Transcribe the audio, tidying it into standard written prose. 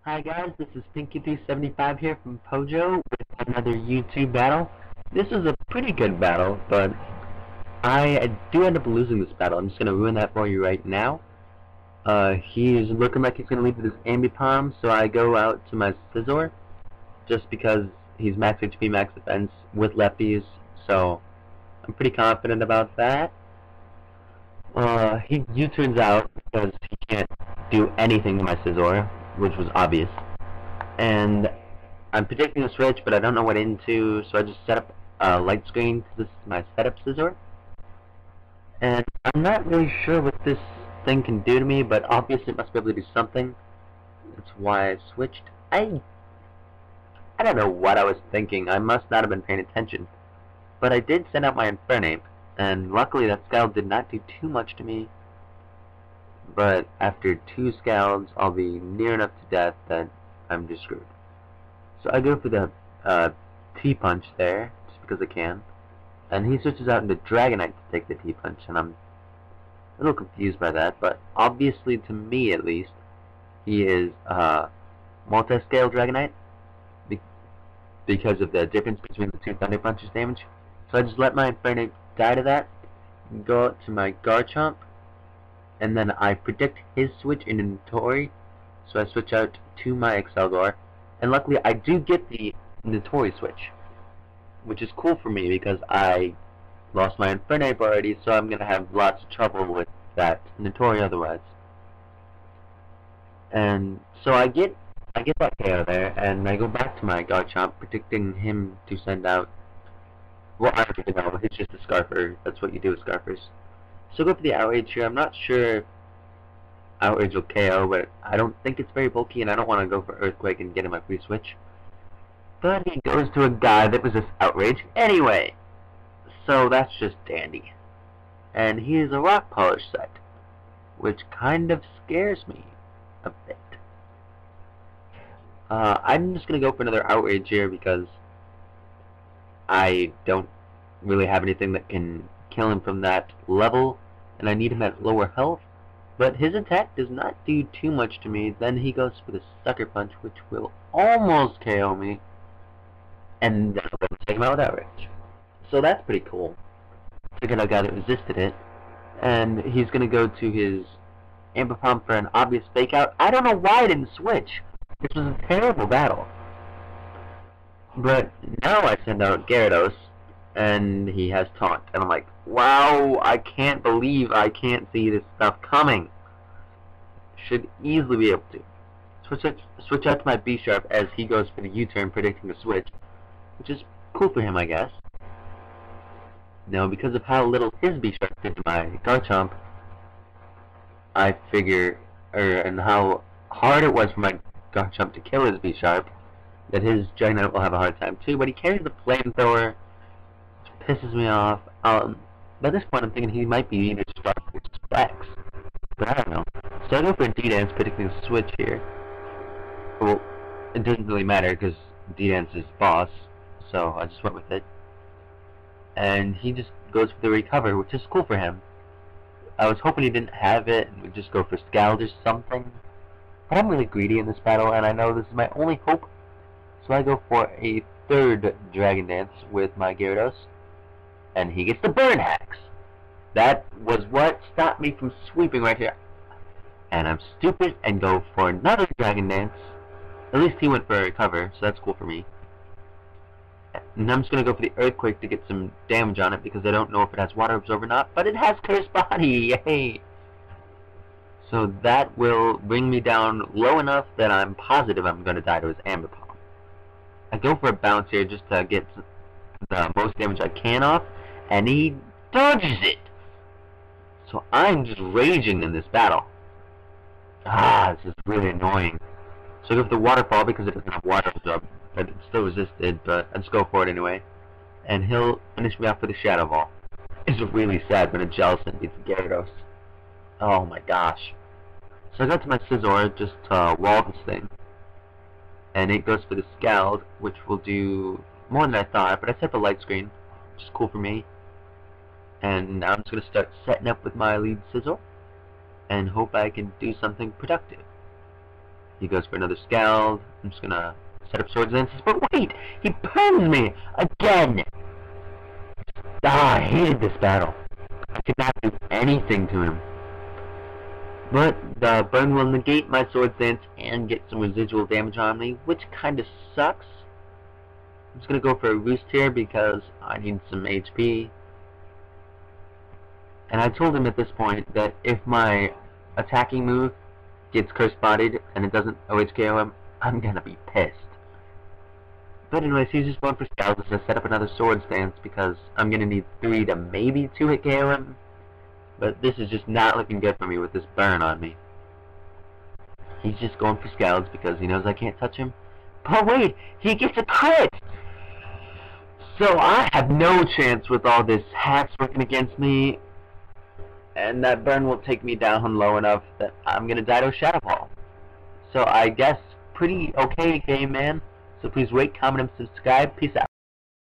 Hi guys, this is Pinki375 here from Pojo with another YouTube battle. This is a pretty good battle, but I do end up losing this battle. I'm just going to ruin that for you right now. He's looking like he's going to lead with his ambipom, so I go out to my Scizor, just because he's max HP, max defense with lefties, so I'm pretty confident about that. He U-turns out because he can't do anything to my Scizor, which was obvious. And I'm predicting a switch, but I don't know what into, so I just set up a light screen because this is my setup Scizor. And I'm not really sure what this thing can do to me, but obviously it must be able to do something. That's why I switched. I don't know what I was thinking. I must not have been paying attention. But I did send out my Infernape, and luckily that Scald did not do too much to me. But after 2 Scalds, I'll be near enough to death that I'm just screwed. So I go for the T-Punch there, just because I can. And he switches out into Dragonite to take the T-Punch, and I'm a little confused by that, but obviously to me at least, he is multi-scale Dragonite, because of the difference between the 2 Thunder Punches damage. So I just let my Infernape die to that, go out to my Garchomp, and then I predict his switch in Notori, so I switch out to my Excelgor, and luckily I do get the Notori switch, which is cool for me because I lost my Infernape already, so I'm gonna have lots of trouble with that Notori otherwise. And so I get that KO there, and I go back to my Garchomp, predicting him to send out. Well, I don't even know. He's just a Scarfer. That's what you do with Scarfers. So go for the Outrage here. I'm not sure if Outrage will KO, but I don't think it's very bulky, and I don't want to go for Earthquake and get him a free switch. But he goes to a guy that was this Outrage anyway. So that's just dandy. And he is a Rock Polish set, which kind of scares me a bit. I'm just going to go for another Outrage here because I don't really have anything that can kill him from that level, and I need him at lower health. But his attack does not do too much to me. Then he goes for the Sucker Punch, which will almost KO me, and then I'm going to take him out with Outrage. So that's pretty cool. Figured out a guy that resisted it, and he's going to go to his Ambipom for an obvious fake out. I don't know why I didn't switch. This was a terrible battle. But now I send out Gyarados, and he has Taunt, and I'm like, wow, I can't believe I can't see this stuff coming. Should easily be able to. Switch out to my B-Sharp as he goes for the U-turn, predicting the switch, which is cool for him, I guess. Now, because of how little his B-Sharp did to my Garchomp, I figure, and how hard it was for my Garchomp to kill his B-Sharp, that his Dragonite will have a hard time too. But he carries the Flamethrower, which pisses me off. By this point I'm thinking he might be either Spark or Specs, but I don't know. So I go for a D-Dance, predicting a switch here. Well, it doesn't really matter because D-Dance is boss, so I just went with it. And he just goes for the Recover, which is cool for him. I was hoping he didn't have it and would just go for Scald or something. But I'm really greedy in this battle, and I know this is my only hope. So I go for a third Dragon Dance with my Gyarados, and he gets the Burn Hacks. That was what stopped me from sweeping right here. And I'm stupid and go for another Dragon Dance. At least he went for a Recover, so that's cool for me. And I'm just going to go for the Earthquake to get some damage on it because I don't know if it has Water Absorb or not, but it has Curse Body! Yay! So that will bring me down low enough that I'm positive I'm going to die to his Ambipom. I go for a bounce here just to get the most damage I can off, and he dodges it! So I'm just raging in this battle. This is really annoying. So I go for the Waterfall because it doesn't have Water Absorb, but it's still resisted, but I just go for it anyway. And he'll finish me off with a Shadow Ball. It's really sad when a Jellicent beats Gyarados. Oh my gosh. So I got to my Scizor just to wall this thing. And it goes for the Scald, which will do more than I thought, but I set the light screen, which is cool for me. And now I'm just going to start setting up with my lead Scizor, and hope I can do something productive. He goes for another Scald. I'm just gonna set up Swords Dances, but wait! He burns me! Again! Ah, I hated this battle. I could not do anything to him. But the burn will negate my Swords Dance and get some residual damage on me, which kinda sucks. I'm just gonna go for a Roost here because I need some HP. And I told him at this point that if my attacking move gets Curse Bodied and it doesn't OHKO him, I'm gonna be pissed. But anyways, he's just going for Scouts to set up another Swords Dance because I'm gonna need 3 to maybe 2-hit KO him. But this is just not looking good for me with this burn on me. He's just going for Scouts because he knows I can't touch him. But wait, he gets a crit! So I have no chance with all this hacks working against me. And that burn will take me down low enough that I'm gonna die to a Shadow Ball. So I guess pretty okay game, man. So please rate, comment, and subscribe. Peace out.